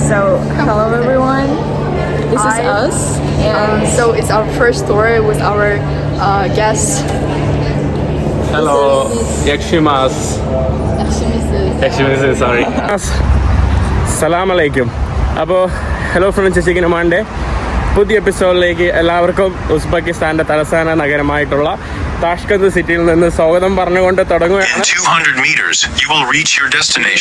So, hello everyone. This is us. And So it's our first tour with our guests. Hello, Yakshimas. Yakshimas, sorry. Salam alaikum. അപ്പോൾ hello friends, chicken മാൻ്റെ പുതിയ എപ്പിസോഡിലേക്ക് എല്ലാവർക്കും ഉസ്ബെക്കിസ്ഥാൻ്റെ തലസ്ഥാന നഗരമായിട്ടുള്ള Tashkent സിറ്റിയിൽ നിന്ന് സ്വാഗതം പറഞ്ഞുകൊണ്ട് തുടങ്ങുകയാണ്.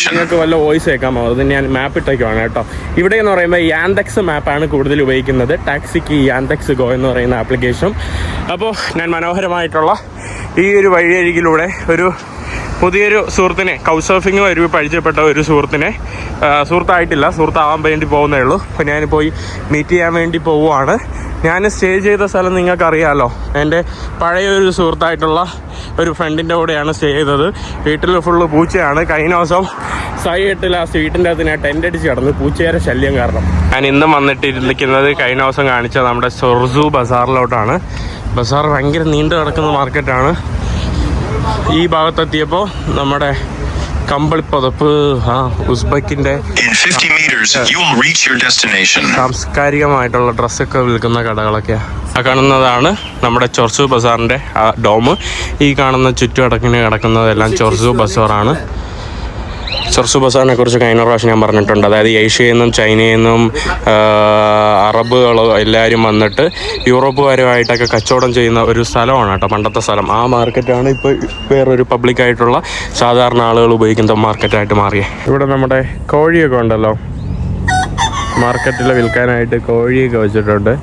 നിങ്ങൾക്ക് വല്ല വോയിസ് കേൾക്കാമോ? അത് ഞാൻ മാപ്പ് ഇട്ടേക്കുവാണ് കേട്ടോ. ഇവിടെ എന്ന് പറയുമ്പോൾ യാന്തക്സ് മാപ്പാണ് കൂടുതൽ ഉപയോഗിക്കുന്നത്. ടാക്സിക്ക് യാന്തക്സ് ഗോ എന്ന് പറയുന്ന ആപ്ലിക്കേഷൻ. അപ്പോൾ ഞാൻ മനോഹരമായിട്ടുള്ള ഈ ഒരു വഴിയരികിലൂടെ ഒരു പുതിയൊരു സുഹൃത്തിനെ കൗച്ച് സർഫിങ് വഴി പരിചയപ്പെട്ട ഒരു സുഹൃത്തിനെ, സുഹൃത്താവാൻ വേണ്ടി പോകുന്നേ ഉള്ളൂ. അപ്പോൾ ഞാൻ പോയി മീറ്റ് ചെയ്യാൻ വേണ്ടി പോവുകയാണ്. ഞാൻ സ്റ്റേ ചെയ്ത സ്ഥലം നിങ്ങൾക്കറിയാമല്ലോ. എൻ്റെ പഴയൊരു സുഹൃത്തായിട്ടുള്ള ഒരു ഫ്രണ്ടിൻ്റെ കൂടെയാണ് സ്റ്റേ ചെയ്തത്. വീട്ടിൽ ഫുള്ള് പൂച്ചയാണ്. കഴിഞ്ഞ ദിവസം സൈറ്റിൽ ആ വീട്ടിൻ്റെ അകത്ത് ഞാൻ ടെൻ്റ് അടിച്ച് കിടന്നു, പൂച്ചയുടെ ശല്യം കാരണം. ഞാൻ ഇന്നും വന്നിട്ടിരിക്കുന്നത് കഴിഞ്ഞ ദിവസം കാണിച്ച നമ്മുടെ ചൊർസു ബസാറിലോട്ടാണ്. ബസാർ ഭയങ്കര നീണ്ടു കിടക്കുന്ന മാർക്കറ്റാണ്. ഈ ഭാഗത്തെത്തിയപ്പോൾ നമ്മുടെ കമ്പിളിപ്പുതപ്പ്, ഉസ്ബെക്കിന്റെ സാംസ്കാരികമായിട്ടുള്ള ഡ്രസ്സൊക്കെ വിൽക്കുന്ന കടകളൊക്കെയാണ്. ആ കാണുന്നതാണ് നമ്മുടെ ചൊർസു ബസാറിന്റെ ഡോം. ഈ കാണുന്ന ചുറ്റുവടക്കിന് കിടക്കുന്നതെല്ലാം ചൊർസു ബസാറാണ്. ചൊർസു ബസാറിനെ കുറിച്ച് കഴിഞ്ഞ പ്രാവശ്യം ഞാൻ പറഞ്ഞിട്ടുണ്ട്. അതായത് ഏഷ്യയിൽ നിന്നും ചൈനയിൽ നിന്നും അറബുകൾ എല്ലാവരും വന്നിട്ട് യൂറോപ്പുകാരുമായിട്ടൊക്കെ കച്ചവടം ചെയ്യുന്ന ഒരു സ്ഥലമാണ് കേട്ടോ, പണ്ടത്തെ സ്ഥലം. ആ മാർക്കറ്റാണ് ഇപ്പോൾ വേറൊരു പബ്ലിക്കായിട്ടുള്ള സാധാരണ ആളുകൾ ഉപയോഗിക്കുന്ന മാർക്കറ്റായിട്ട് മാറിയത്. ഇവിടെ നമ്മുടെ കോഴിയൊക്കെ ഉണ്ടല്ലോ, മാർക്കറ്റിൽ വിൽക്കാനായിട്ട് കോഴിയൊക്കെ വെച്ചിട്ടുണ്ട്.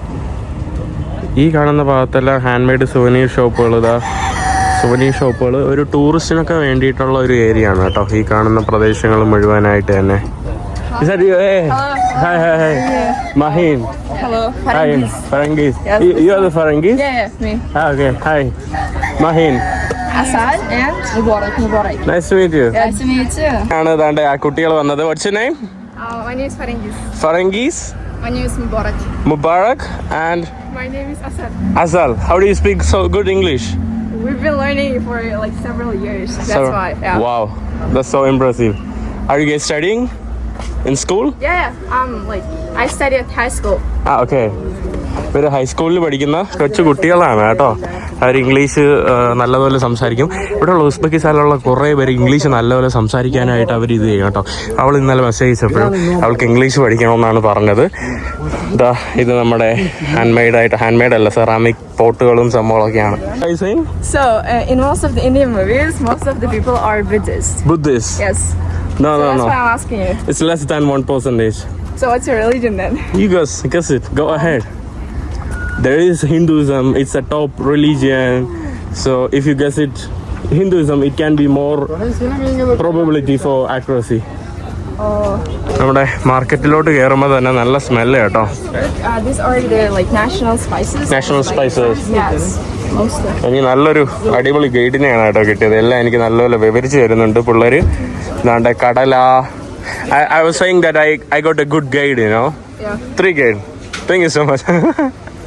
ഈ കാണുന്ന ഭാഗത്തെല്ലാം ഹാൻഡ് മെയ്ഡ് സുവനീർ ഷോപ്പുകൾ ഒരു ടൂറിസ്റ്റിനൊക്കെ വേണ്ടിയിട്ടുള്ള ഒരു ഏരിയ ആണ് കേട്ടോ. ഈ കാണുന്ന പ്രദേശങ്ങൾ മുഴുവനായിട്ട് തന്നെ. Mahin. hello. Farangis. You are the Farangis? Yeah, me. Okay, hi. Mahin. Asad and Mubarak. Nice to meet you. Nice to meet you. ആണ് ദാണ്ടെ ആ കുട്ടികൾ വന്നത്. What's your name? My name is Farangis. My name is Mubarak and My name is Asad. Azal. How do you speak so good English? We've been learning for like several years. That's why. Yeah. Wow, that's so impressive. Are you guys studying in school? Yeah. I study at high school. Okay. ഇവർ ഹൈസ്കൂളിൽ പഠിക്കുന്ന കൊച്ചു കുട്ടികളാണ് കേട്ടോ. അവർ English നല്ലപോലെ സംസാരിക്കും. ഇവിടെയുള്ള ഉസ്ബെക്കിസ്ഥാനിലുള്ള കുറേ പേര് ഇംഗ്ലീഷ് നല്ലപോലെ സംസാരിക്കാനായിട്ട് അവർ ഇത് ചെയ്യും കേട്ടോ. അവൾ ഇന്നലെ മെസ്സേജ് അയച്ചപ്പോഴും അവൾക്ക് ഇംഗ്ലീഷ് പഠിക്കണമെന്നാണ് പറഞ്ഞത്. ഇത് നമ്മുടെ ഹാൻഡ് മെയ്ഡ് അല്ല, ceramic പോട്ടുകളും സംഭവങ്ങളൊക്കെയാണ്. So in most of the Indian movies, most of the people are Buddhist. Yes. No. That's why I'm asking you. It's less than 1%. So what's your religion then? You guess it. Go ahead. There is Hinduism. It's a top religion. So if you guess it, Hinduism, it can be more probability for accuracy. നമ്മുടെ മാർക്കറ്റിലോട്ട് കയറുമ്പോൾ തന്നെ നല്ല smell കേട്ടോ. These are the national spices. Yes. എനിക്ക് നല്ലൊരു അടിപൊളി ഗൈഡിനെയാണ് കേട്ടോ കിട്ടിയത്. എല്ലാം എനിക്ക് നല്ലപോലെ വിവരിച്ച് തരുന്നുണ്ട് പിള്ളേർ. ദാണ്ടെ കടല. I was saying that I got a good guide, you know. Yeah. 3 guide. Thank you so much.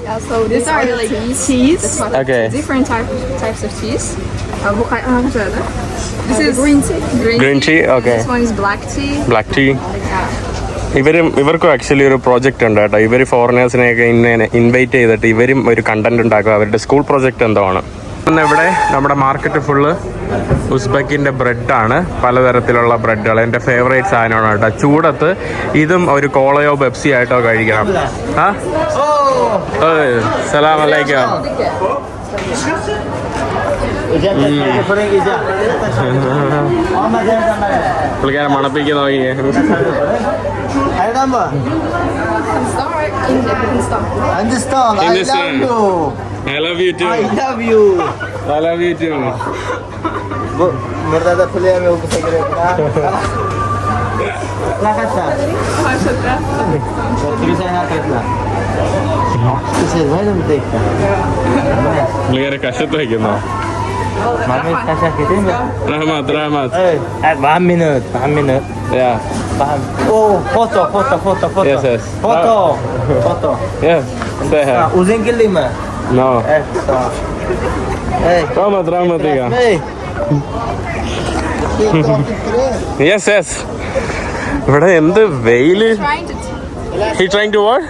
Yeah, so these are cheese. Okay. Different types of cheese. This is green tea. Okay. This one is black tea. Yeah. ഇവർക്കും actually ഒരു project ഉണ്ട് കേട്ടോ. ഇവർ ഫോറിനേഴ്സിനെയൊക്കെ invite ചെയ്തിട്ട് ഇവരും ഒരു content ഉണ്ടാക്കുക. അവരുടെ സ്കൂൾ പ്രോജക്റ്റ് എന്തോ ആണ്. ഇവിടെ നമ്മുടെ മാർക്കറ്റ് ഫുള്ള് ഉസ്ബെക്കിൻ്റെ ബ്രെഡാണ്, പലതരത്തിലുള്ള ബ്രെഡുകൾ. എൻ്റെ ഫേവറേറ്റ് സാധനമാണ് കേട്ടോ. ചൂടത്ത് ഇതും ഒരു കോളയോ പെപ്സി ആയിട്ടോ കഴിക്കണം. സലാം അലൈക്കും. പുള്ളിക്കാരെ മണപ്പിക്കുന്ന നോക്കിയേ. I love you too. I love you too. Burada player yok bu sekreter. Nakata. Bisa nakata. പുള്ളിക്കാരെ കശത്ത് വയ്ക്കുന്നോ? Mami kasih kita ni. Rahmat. One minute. Yeah. Paham. Oh, foto. Yes. Foto. Yeah. Say hi. Uzun gildi mi? No. Hey. Rahmat iga. Hey. Yes. ഇവിടെ എന്ത് വെയില്. Trying to He trying to what?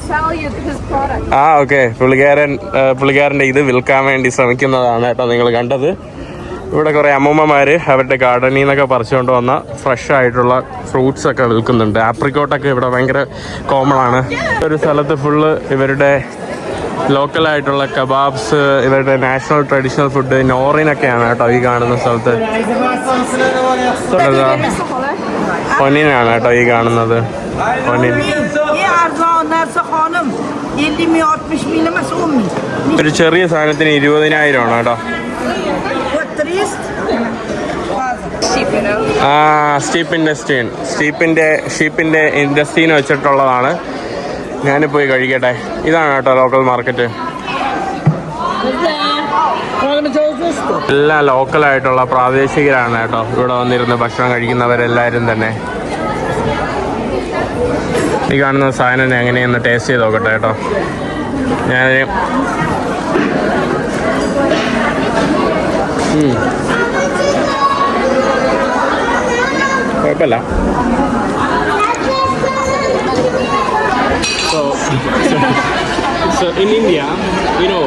sell you his product. ആ okay, പുള്ളിക്കാരൻ്റെ ഇത് വിൽക്കാൻ വേണ്ടി ശ്രമിക്കുന്നതാണ് കേട്ടോ നിങ്ങൾ കണ്ടത്. ഇവിടെ കുറേ അമ്മൂമ്മമാർ അവരുടെ ഗാർഡനിൽ നിന്നൊക്കെ പറിച്ചുകൊണ്ട് വന്ന ഫ്രഷ് ആയിട്ടുള്ള ഫ്രൂട്ട്സ് ഒക്കെ വിൽക്കുന്നുണ്ട്. ആപ്രിക്കോട്ടൊക്കെ ഇവിടെ ഭയങ്കര കോമൺ ആണ്. ഒരു സ്ഥലത്ത് ഫുള്ള് ഇവരുടെ ലോക്കലായിട്ടുള്ള കബാബ്സ്, ഇവരുടെ നാഷണൽ ട്രഡീഷണൽ ഫുഡ് നോറിനൊക്കെയാണ് കേട്ടോ ഈ കാണുന്ന സ്ഥലത്ത്. ഒനിനാണ് കേട്ടോ ഈ കാണുന്നത്. ഒനിൻ ഒരു ചെറിയ സാധനത്തിന് 20,000 ആണ് കേട്ടോ. ഷീപ്പിന്റെ ഇൻഡസ്ട്രീന്ന് വെച്ചിട്ടുള്ളതാണ്. ഞാനിപ്പോൾ പോയി കഴിക്കട്ടെ. ഇതാണ് കേട്ടോ ലോക്കൽ മാർക്കറ്റ്. എല്ലാം ലോക്കലായിട്ടുള്ള പ്രാദേശികരാണ് കേട്ടോ ഇവിടെ വന്നിരുന്ന് ഭക്ഷണം കഴിക്കുന്നവരെല്ലാവരും തന്നെ. ഈ കാണുന്ന സാധനം എങ്ങനെയൊന്ന് ടേസ്റ്റ് ചെയ്ത് നോക്കട്ടെ കേട്ടോ. ഞാൻ കുഴപ്പമില്ല. So in India, you know,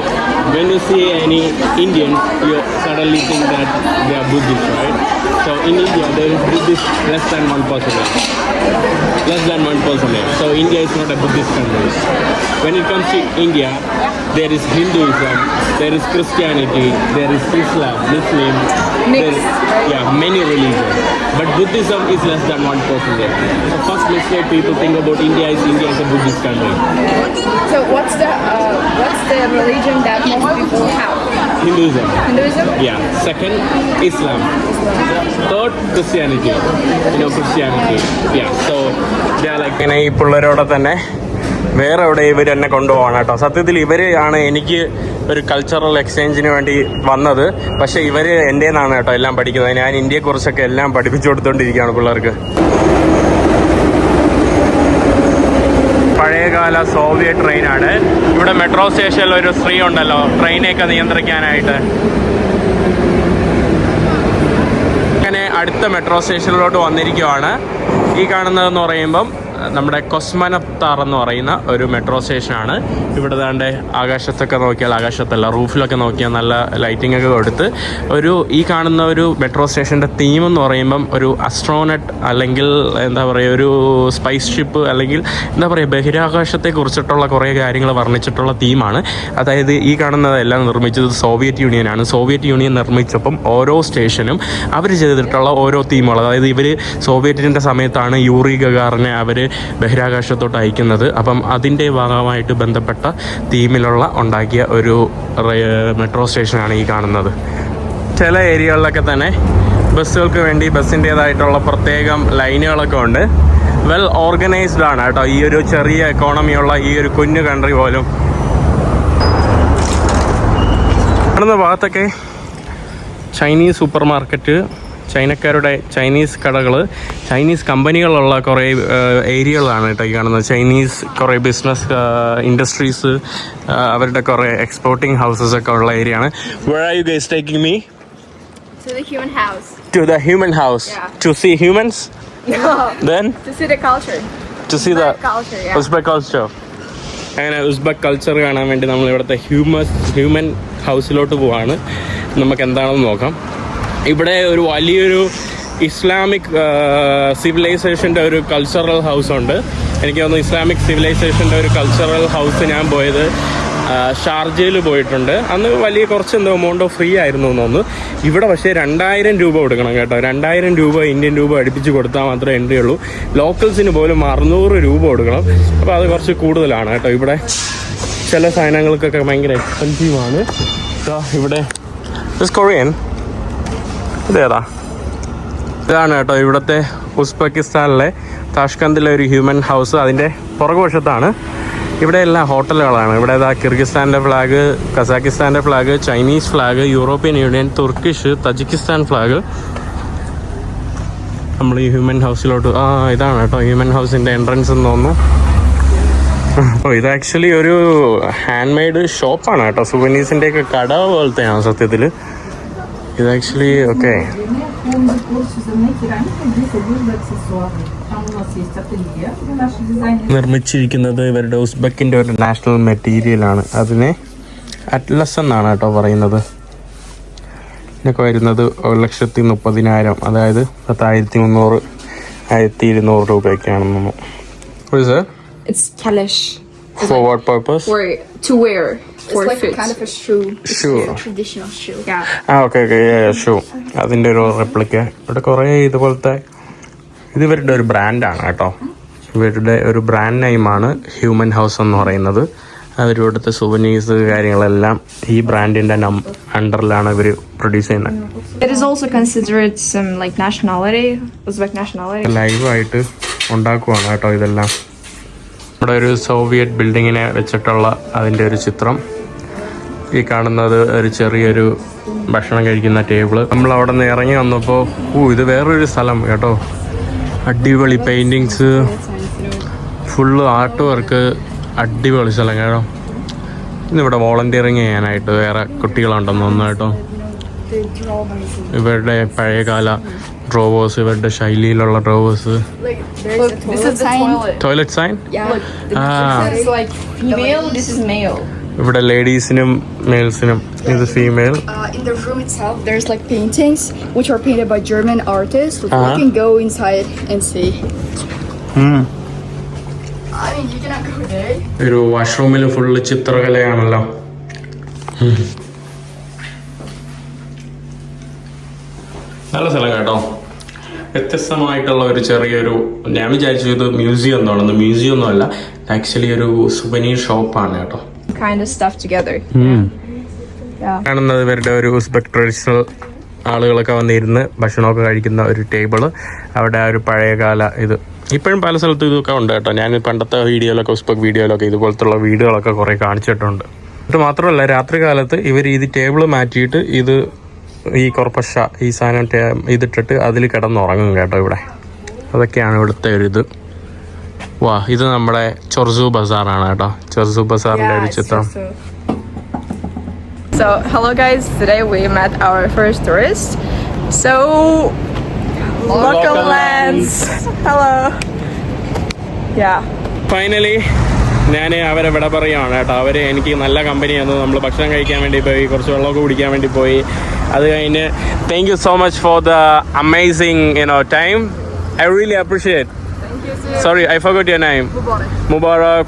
when you see any Indian, you suddenly think that they are Buddhist, right? So in India, there is Buddhist less than 1%. Less than 1%. So India is not a Buddhist country. When it comes to India, there is Hinduism, there is Christianity, there is Islam, Muslim, there is, many religions. But Buddhism is less than 1%. So first mistake people think about India is a Buddhist country. So what's the religion that most people have? Hinduism. Hinduism? Yeah. Second, Islam. Third, Christianity. Christianity. Yeah. So they are like ഈ പിള്ളേരോടെ തന്നെ വേറെ എവിടെ ഇവർ എന്നെ കൊണ്ടുപോകണം കേട്ടോ. സത്യത്തിൽ ഇവർ ആണ് എനിക്ക് ഒരു കൾച്ചറൽ എക്സ്ചേഞ്ചിന് വേണ്ടി വന്നത്. പക്ഷേ ഇവർ എൻ്റെ നിന്നാണ് കേട്ടോ എല്ലാം പഠിക്കുന്നത്. ഞാൻ ഇന്ത്യയെക്കുറിച്ചൊക്കെ എല്ലാം പഠിപ്പിച്ചു കൊടുത്തുകൊണ്ടിരിക്കുകയാണ് പിള്ളേർക്ക്. പഴയകാല സോവിയറ്റ് ട്രെയിനാണ്. ഇവിടെ മെട്രോ സ്റ്റേഷനിൽ ഒരു സ്ത്രീ ഉണ്ടല്ലോ ട്രെയിനെയൊക്കെ നിയന്ത്രിക്കാനായിട്ട്. അങ്ങനെ അടുത്ത മെട്രോ സ്റ്റേഷനിലോട്ട് വന്നിരിക്കുവാണ്. ഈ കാണുന്നതെന്ന് പറയുമ്പം നമ്മുടെ കൊസ്മനത്താർ എന്ന് പറയുന്ന ഒരു മെട്രോ സ്റ്റേഷനാണ്. ഇവിടെ ദാണ്ട് ആകാശത്തൊക്കെ നോക്കിയാൽ, ആകാശത്തല്ല റൂഫിലൊക്കെ നോക്കിയാൽ നല്ല ലൈറ്റിംഗ് ഒക്കെ കൊടുത്ത് ഈ കാണുന്ന ഒരു മെട്രോ സ്റ്റേഷൻ്റെ തീം എന്ന് പറയുമ്പം ഒരു അസ്ട്രോനട്ട് അല്ലെങ്കിൽ എന്താ പറയുക ഒരു സ്പൈസ് ഷിപ്പ് അല്ലെങ്കിൽ എന്താ പറയുക ബഹിരാകാശത്തെക്കുറിച്ചിട്ടുള്ള കുറേ കാര്യങ്ങൾ വർണ്ണിച്ചിട്ടുള്ള തീമാണ്. അതായത് ഈ കാണുന്നതെല്ലാം നിർമ്മിച്ചത് സോവിയറ്റ് യൂണിയനാണ്. സോവിയറ്റ് യൂണിയൻ നിർമ്മിച്ചപ്പം ഓരോ സ്റ്റേഷനും അവർ ചെയ്തിട്ടുള്ള ഓരോ തീമുകൾ, അതായത് ഇവർ സോവിയറ്റിൻ്റെ സമയത്താണ് യൂറി ഗഗാറിനെ അവർ ബഹിരാകാശത്തോട്ട് അയക്കുന്നത്. അപ്പം അതിൻ്റെ ഭാഗമായിട്ട് ബന്ധപ്പെട്ട തീമിലുള്ള ഉണ്ടാക്കിയ ഒരു മെട്രോ സ്റ്റേഷനാണ് ഈ കാണുന്നത്. ചില ഏരിയകളിലൊക്കെ തന്നെ ബസ്സുകൾക്ക് വേണ്ടി ബസ്സിൻ്റേതായിട്ടുള്ള പ്രത്യേകം ലൈനുകളൊക്കെ ഉണ്ട്. വെൽ ഓർഗനൈസ്ഡ് ആണ് കേട്ടോ ഈ ഒരു ചെറിയ എക്കോണമിയുള്ള ഈ ഒരു കുഞ്ഞു കൺട്രി പോലും. കാണുന്ന ഭാഗത്തൊക്കെ ചൈനീസ് സൂപ്പർ മാർക്കറ്റ്, ചൈനക്കാരുടെ ചൈനീസ് കടകൾ, ചൈനീസ് കമ്പനികളുള്ള കുറേ ഏരിയകളാണ് കേട്ടോ ഈ കാണുന്നത്. ചൈനീസ് കുറേ ബിസിനസ് ഇൻഡസ്ട്രീസ്, അവരുടെ കുറേ എക്സ്പോർട്ടിംഗ് ഹൗസസ് ഒക്കെ ഉള്ള ഏരിയയാണ്. Where are you guys taking me? To the human house. To the human house. Yeah. To see humans? No. Then? To see the culture. To see the culture, yeah. Uzbek culture. അങ്ങനെ Uzbek culture കാണാൻ വേണ്ടി നമ്മൾ ഇവിടുത്തെ human ഹൗസിലോട്ട് പോവാണ്. നമുക്ക് എന്താണെന്ന് നോക്കാം. ഇവിടെ ഒരു വലിയൊരു ഇസ്ലാമിക് സിവിലൈസേഷൻ്റെ ഒരു കൾച്ചറൽ ഹൗസ് ഉണ്ട്. എനിക്ക് തോന്നുന്നു ഇസ്ലാമിക് സിവിലൈസേഷൻ്റെ ഒരു കൾച്ചറൽ ഹൗസ് ഞാൻ പോയത് ഷാർജയിൽ പോയിട്ടുണ്ട്. അന്ന് വലിയ കുറച്ച് എന്തോ എമൗണ്ട് ഫ്രീ ആയിരുന്നു എന്ന് തോന്നുന്നു. ഇവിടെ പക്ഷേ 2000 രൂപ കൊടുക്കണം കേട്ടോ. 2000 രൂപ ഇന്ത്യൻ രൂപ അടുപ്പിച്ച് കൊടുത്താൽ മാത്രമേ എൻട്രി ഉള്ളൂ. ലോക്കൽസിന് പോലും 600 രൂപ കൊടുക്കണം. അപ്പോൾ അത് കുറച്ച് കൂടുതലാണ് കേട്ടോ. ഇവിടെ ചില സാധനങ്ങൾക്കൊക്കെ ഭയങ്കര എക്സ്പെൻസീവാണ്. ഇവിടെ കൊറിയൻ ഇതേതാ ഇതാണ് കേട്ടോ ഇവിടുത്തെ ഉസ്ബെക്കിസ്ഥാനിലെ താഷ്കന്തിലെ ഒരു ഹ്യൂമൻ ഹൗസ്. അതിൻ്റെ പുറകുവശത്താണ്. ഇവിടെ എല്ലാം ഹോട്ടലുകളാണ്. ഇവിടെ കിർഗിസ്ഥാൻ്റെ ഫ്ലാഗ്, കസാക്കിസ്ഥാൻ്റെ flag, Chinese flag, European union, Turkish, Tajikistan flag. നമ്മൾ ഈ ഹ്യൂമൻ ഹൗസിലോട്ട് ഇതാണ് കേട്ടോ ഹ്യൂമൻ ഹൗസിൻ്റെ എൻട്രൻസ് എന്ന് തോന്നുന്നു. അപ്പോൾ ഇത് ആക്ച്വലി ഒരു ഹാൻഡ് മെയ്ഡ് ഷോപ്പാണ് കേട്ടോ. സുവനീസിൻ്റെയൊക്കെ കട പോലത്തെയാണ് സത്യത്തിൽ ഇത് ആക്ച്വലി. ഓക്കെ, നിർമ്മിച്ചിരിക്കുന്നത് ഇവരുടെ ഉസ്ബെക്കിന്റെ ഒരു നാഷണൽ മെറ്റീരിയലാണ്. അതിനെ അറ്റ്ലസ് എന്നാണ് കേട്ടോ പറയുന്നത്. ഇതിനൊക്കെ വരുന്നത് 1,30,000, അതായത് 1300 1200 രൂപയൊക്കെയാണെന്നു. It's kalesh. For what purpose? To wear. For It's like foot. kind of a shoe. Shoe. Traditional shoe. Yeah. Okay shoe. അതിൻ്റെ ഒരു റെപ്ലിക്ക. ഇവിടെ കുറേ ഇതുപോലത്തെ, ഇത് ഇവരുടെ ഒരു ബ്രാൻഡാണ് കേട്ടോ. ഇവരുടെ ഒരു ബ്രാൻഡ് നെയിമാണ് ഹ്യൂമൻ ഹൗസ് എന്ന് പറയുന്നത്. അവരിവിടുത്തെ സുവനീസ് കാര്യങ്ങളെല്ലാം ഈ ബ്രാൻഡിൻ്റെ അണ്ടറിലാണ് ഇവർ പ്രൊഡ്യൂസ് ചെയ്യുന്നത്. It is also considered some like nationality, Uzbek nationality. ലൈവായിട്ട് ഉണ്ടാക്കുവാണ് കേട്ടോ ഇതെല്ലാം. ഇവിടെ ഒരു സോവിയറ്റ് ബിൽഡിങ്ങിനെ വെച്ചിട്ടുള്ള അതിൻ്റെ ഒരു ചിത്രം. ഈ കാണുന്നത് ഒരു ചെറിയൊരു ഭക്ഷണം കഴിക്കുന്ന ടേബിള്. നമ്മൾ അവിടെ നിന്ന് ഇറങ്ങി വന്നപ്പോൾ ഇത് വേറൊരു സ്ഥലം കേട്ടോ. അടിപൊളി പെയിൻറ്റിങ്സ്, ഫുള്ള് ആർട്ട് വർക്ക്, അടിപൊളി സ്ഥലം കേട്ടോ. ഇന്നിവിടെ വോളണ്ടിയറിങ് ചെയ്യാനായിട്ട് വേറെ കുട്ടികളുണ്ടെന്ന് തോന്നുന്നു കേട്ടോ. ഇവരുടെ പഴയകാല ഡ്രോവേഴ്സ്, ഇവരുടെ ശൈലിയിലുള്ള drawers. Look, this is the toilet. Toilet sign. Yeah. This is like female. This is male. ഇവിടെ ലേഡീസിനും മെയിൽസിനും. ഇത് female. In the room itself, there's like paintings which are painted by German artists. You can go inside and see. I mean, you cannot go there. ഒരു വാഷ്റൂമിൽ full ചിത്രകലയാണല്ലോ. നല്ല സ്ഥലം കേട്ടോ. വ്യത്യസ്തമായിട്ടുള്ള ഒരു ചെറിയൊരു, ഞാൻ വിചാരിച്ചു ഇത് മ്യൂസിയം എന്നാണെന്ന്. മ്യൂസിയം ഒന്നും അല്ല, ആക്ച്വലി ഒരു സുവനീർ ഷോപ്പാണ് കേട്ടോ. Kind of stuff together. കാണുന്നത് ഇവരുടെ ഒരു ഉസ്ബെക് ട്രഡീഷണൽ ആളുകളൊക്കെ വന്നിരുന്ന് ഭക്ഷണമൊക്കെ കഴിക്കുന്ന ഒരു ടേബിള്. അവിടെ ഒരു പഴയകാല ഇത് ഇപ്പോഴും പല സ്ഥലത്തും ഇതൊക്കെ ഉണ്ട് കേട്ടോ. ഞാൻ പണ്ടത്തെ വീഡിയോയിലൊക്കെ, ഉസ്ബെക് വീഡിയോയിലൊക്കെ ഇതുപോലത്തുള്ള വീടുകളൊക്കെ കുറേ കാണിച്ചിട്ടുണ്ട്. ഇത് മാത്രമല്ല, രാത്രി കാലത്ത് ഇവർ ഇത് ടേബിള് മാറ്റിയിട്ട് ഇത് ഈ കൊർപ്പശ ഈ സാധനം ഇതിട്ടിട്ട് അതിൽ കിടന്നുറങ്ങും കേട്ടോ ഇവിടെ. അതൊക്കെയാണ് ഇവിടുത്തെ ഒരു ഇത്. വാ, ഇത് നമ്മുടെ ചൊർസു ബസാറാണ് കേട്ടോ. ചൊർസു ബസാറിൻ്റെ ഒരു ചിത്രം. So hello guys, today we met our first tourist. So local lands. Hello. Yeah. Finally ഞാൻ അവരെ വിട പറയുകയാണ് കേട്ടോ. അവർ എനിക്ക് നല്ല കമ്പനിയാണ്. നമ്മൾ ഭക്ഷണം കഴിക്കാൻ വേണ്ടി പോയി, കുറച്ച് വെള്ളമൊക്കെ കുടിക്കാൻ വേണ്ടി പോയി. അത് കഴിഞ്ഞ് thank you so much for the amazing time. I really appreciate. Sorry, I forgot your name. Mubarak,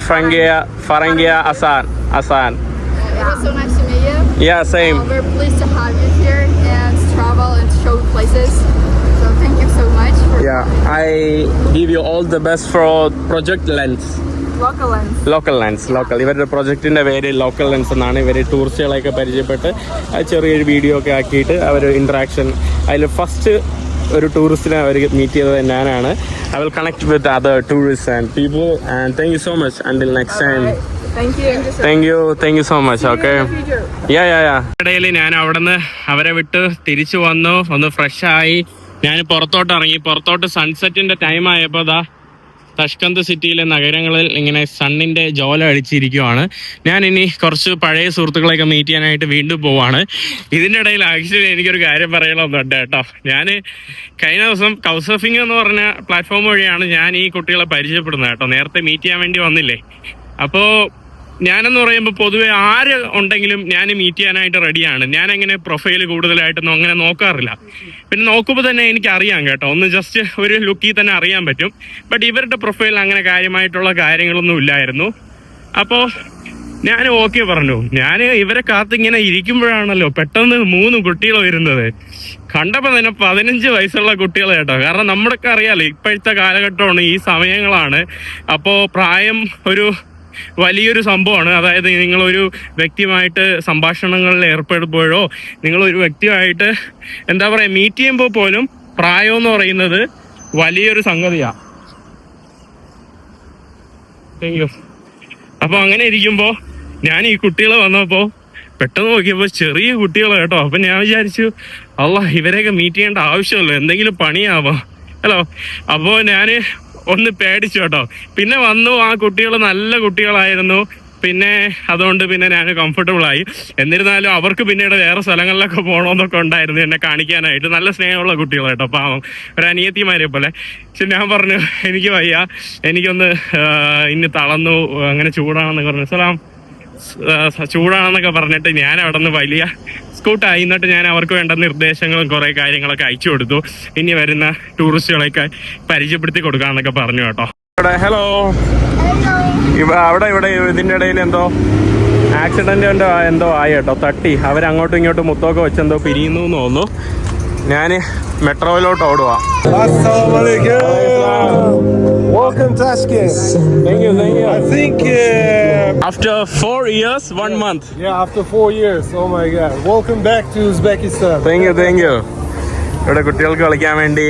Farangia, Asan. It was so nice to meet you. Yeah, same. We're pleased to have you here and travel and show places. So thank you so much. Yeah, I give you all the best for Project Lens. Local lens. Local. ഇവരുടെ പ്രൊജക്റ്റിൻ്റെ പേര് local lens എന്നാണ്. ഇവർ ടൂറിസ്റ്റുകളെയൊക്കെ പരിചയപ്പെട്ട് ചെറിയൊരു video ഒക്കെ ആക്കിയിട്ട് അവർ interaction. അതിൽ first ഒരു ടൂറിസ്റ്റിനെ അവർ മീറ്റ് ചെയ്തത് ഞാനാണ്. I will connect with other tourists and people, and thank you so much. Until next time. Thank you so much. Okay. Yeah. ഇടയിൽ ഞാൻ അവിടുന്ന് അവരെ വിട്ട് തിരിച്ചു വന്നു, ഒന്ന് ഫ്രഷ് ആയി. ഞാൻ പുറത്തോട്ട് ഇറങ്ങി. പുറത്തോട്ട് സൺസെറ്റിന്റെ ടൈം ആയപ്പോൾ തഷ്കന്ത് സിറ്റിയിലെ നഗരങ്ങളിൽ ഇങ്ങനെ സണ്ണിന്റെ ജോല അടിച്ചിരിക്കുവാണ്. ഞാൻ ഇനി കുറച്ച് പഴയ സുഹൃത്തുക്കളെയൊക്കെ മീറ്റ് ചെയ്യാനായിട്ട് വീണ്ടും പോവാണ്. ഇതിൻ്റെ ഇടയിൽ ആക്ച്വലി എനിക്കൊരു കാര്യം പറയണമെന്നുണ്ട് കേട്ടോ. ഞാൻ കഴിഞ്ഞ ദിവസം കൗസർഫിംഗ് എന്ന് പറഞ്ഞ പ്ലാറ്റ്ഫോം വഴിയാണ് ഞാൻ ഈ കുട്ടികളെ പരിചയപ്പെടുന്നത് കേട്ടോ. നേരത്തെ മീറ്റ് ചെയ്യാൻ വേണ്ടി വന്നില്ലേ. അപ്പോൾ ഞാനെന്ന് പറയുമ്പോൾ പൊതുവെ ആര് ഉണ്ടെങ്കിലും ഞാൻ മീറ്റ് ചെയ്യാനായിട്ട് റെഡിയാണ്. ഞാൻ അങ്ങനെ പ്രൊഫൈൽ കൂടുതലായിട്ടൊന്നും അങ്ങനെ നോക്കാറില്ല. പിന്നെ നോക്കുമ്പോൾ തന്നെ എനിക്കറിയാം കേട്ടോ, ഒന്ന് ജസ്റ്റ് ഒരു ലുക്കിൽ തന്നെ അറിയാൻ പറ്റും. ബട്ട് ഇവരുടെ പ്രൊഫൈൽ അങ്ങനെ കാര്യമായിട്ടുള്ള കാര്യങ്ങളൊന്നും ഇല്ലായിരുന്നു. അപ്പോൾ ഞാൻ ഓക്കെ പറഞ്ഞു. ഞാൻ ഇവരെ കാത്തിങ്ങനെ ഇരിക്കുമ്പോഴാണല്ലോ പെട്ടെന്ന് 3 കുട്ടികൾ വരുന്നത്. കണ്ടപ്പോൾ തന്നെ 15 വയസ്സുള്ള കുട്ടികൾ കേട്ടോ. കാരണം നമ്മുടെയൊക്കെ അറിയാലോ ഇപ്പോഴത്തെ കാലഘട്ടമാണ്, ഈ സമയങ്ങളാണ്. അപ്പോൾ പ്രായം ഒരു വലിയൊരു സംഭവമാണ്. അതായത് നിങ്ങളൊരു വ്യക്തിയുമായിട്ട് സംഭാഷണങ്ങളിൽ ഏർപ്പെടുമ്പോഴോ നിങ്ങളൊരു വ്യക്തിയുമായിട്ട് എന്താ പറയുക മീറ്റ് ചെയ്യുമ്പോൾ പോലും പ്രായം എന്ന് പറയുന്നത് വലിയൊരു സംഗതിയാണ്. അപ്പോൾ അങ്ങനെ ഇരിക്കുമ്പോൾ ഞാൻ ഈ കുട്ടികൾ വന്നപ്പോൾ പെട്ടെന്ന് നോക്കിയപ്പോൾ ചെറിയ കുട്ടികൾ കേട്ടോ. അപ്പം ഞാൻ വിചാരിച്ചു ഇവരെയൊക്കെ മീറ്റ് ചെയ്യേണ്ട ആവശ്യമല്ലോ, എന്തെങ്കിലും പണിയാവാം ഹലോ. അപ്പോൾ ഞാൻ ഒന്ന് പേടിച്ചു കേട്ടോ. പിന്നെ വന്നു, ആ കുട്ടികൾ നല്ല കുട്ടികളായിരുന്നു. പിന്നെ അതുകൊണ്ട് പിന്നെ ഞാൻ കംഫർട്ടബിൾ ആയി. എന്നിരുന്നാലും അവർക്ക് പിന്നീട് വേറെ സ്ഥലങ്ങളിലൊക്കെ പോകണമെന്നൊക്കെ ഉണ്ടായിരുന്നു എന്നെ കാണിക്കാനായിട്ട്. നല്ല സ്നേഹമുള്ള കുട്ടികളായിട്ടോ, പാവം ഒരു അനിയത്തിമാരെ പോലെ. പക്ഷെ ഞാൻ പറഞ്ഞു എനിക്ക് വയ്യ, എനിക്കൊന്ന് ഇനി തളർന്നു, അങ്ങനെ ചൂടാണെന്നൊക്കെ പറഞ്ഞു. സലാം ചൂടാണെന്നൊക്കെ പറഞ്ഞിട്ട് ഞാൻ അവിടെ നിന്ന് വലിയ സ്കൂട്ടായി. എന്നിട്ട് ഞാൻ അവർക്ക് വേണ്ട നിർദ്ദേശങ്ങളും കുറേ കാര്യങ്ങളൊക്കെ അയച്ചു കൊടുത്തു. ഇനി വരുന്ന ടൂറിസ്റ്റുകളെയൊക്കെ പരിചയപ്പെടുത്തി കൊടുക്കാന്നൊക്കെ പറഞ്ഞു കേട്ടോ. ഹലോ, അവിടെ ഇവിടെ ഇതിൻ്റെ ഇടയിൽ എന്തോ ആക്സിഡന്റ് എന്തോ ആയി കേട്ടോ, തട്ടി. അവരങ്ങോട്ടും ഇങ്ങോട്ടും മുത്തൊക്കെ വെച്ചെന്തോ പിരിയുന്നു എന്ന് തോന്നുന്നു. ഞാൻ മെട്രോയിലോട്ട് ഓടുവാ. Welcome Tashkent. Thank you. I think After 4 years, 1 month. after 4 years. Oh my God. Welcome back to Uzbekistan. Thank you. ഇവിടെ കുട്ടികൾക്ക് കളിക്കാൻ വേണ്ടി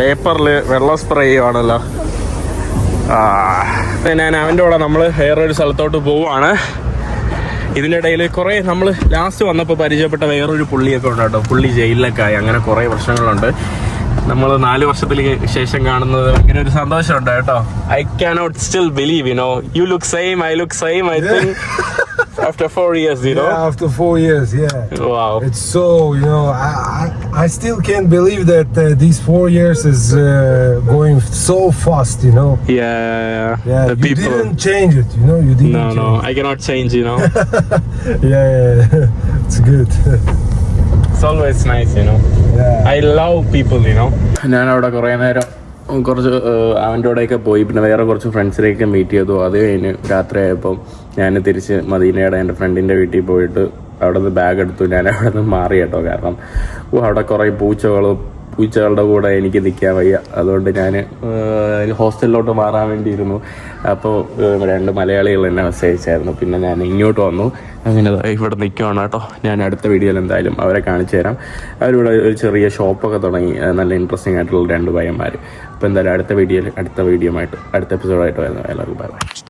വേപ്പറിൽ വെള്ളം സ്പ്രേ ചെയ്യുവാണല്ലോ. ഞാൻ അവൻ്റെ കൂടെ നമ്മൾ വേറൊരു സ്ഥലത്തോട്ട് പോവുകയാണ്. ഇതിൻ്റെ ഇടയിൽ കുറേ നമ്മൾ ലാസ്റ്റ് വന്നപ്പോൾ പരിചയപ്പെട്ട വേറൊരു പുള്ളിയൊക്കെ ഉണ്ട് കേട്ടോ. പുള്ളി ജയിലിലൊക്കെ ആയി, അങ്ങനെ കുറേ വർഷങ്ങളുണ്ട്. നമ്മൾ 4 വർഷത്തിന് ശേഷം കാണുന്നത് ഭയങ്കര ഒരു സന്തോഷമുണ്ട് കേട്ടോ. I cannot still believe, you look same, I look same, I think after 4 years, Yeah, after 4 years, yeah. Wow. It's so, I still can't believe that these 4 years is going so fast, Yeah, Yeah, the you people. didn't change it, you didn't change No, I cannot change, Yeah, it's good. It's always nice, Yeah. I love people, ഞാൻ അവിടെ കുറേ നേരം കുറച്ച് അവൻ്റെ കൂടെയൊക്കെ പോയി. പിന്നെ വേറെ കുറച്ച് ഫ്രണ്ട്സിനെയൊക്കെ മീറ്റ് ചെയ്തു. അത് കഴിഞ്ഞ് രാത്രിയായപ്പം ഞാൻ തിരിച്ച് മദീനയുടെ എൻ്റെ ഫ്രണ്ടിൻ്റെ വീട്ടിൽ പോയിട്ട് അവിടെ നിന്ന് ബാഗ് എടുത്തു. ഞാൻ അവിടെ നിന്ന് മാറി കേട്ടോ. കാരണം അവിടെ കുറേ പൂച്ചകളുടെ കൂടെ എനിക്ക് നിൽക്കാൻ വയ്യ. അതുകൊണ്ട് ഞാൻ ഹോസ്റ്റലിലോട്ട് മാറാൻ വേണ്ടിയിരുന്നു. അപ്പോൾ 2 മലയാളികൾ എന്നെ മെസ്സേജ് അയച്ചായിരുന്നു. പിന്നെ ഞാൻ ഇങ്ങോട്ട് വന്നു. അങ്ങനെ ഇവിടെ നിൽക്കുകയാണ് കേട്ടോ. ഞാൻ അടുത്ത വീഡിയോയിൽ എന്തായാലും അവരെ കാണിച്ചു തരാം. അവരിവിടെ ഒരു ചെറിയ ഷോപ്പൊക്കെ തുടങ്ങി, നല്ല ഇൻട്രസ്റ്റിംഗ് ആയിട്ടുള്ള 2 പയ്യന്മാർ. അപ്പോൾ എന്തായാലും അടുത്ത വീഡിയോയുമായിട്ട് അടുത്ത എപ്പിസോഡായിട്ട് വരുന്നത്. എല്ലാവർക്കും ബൈ.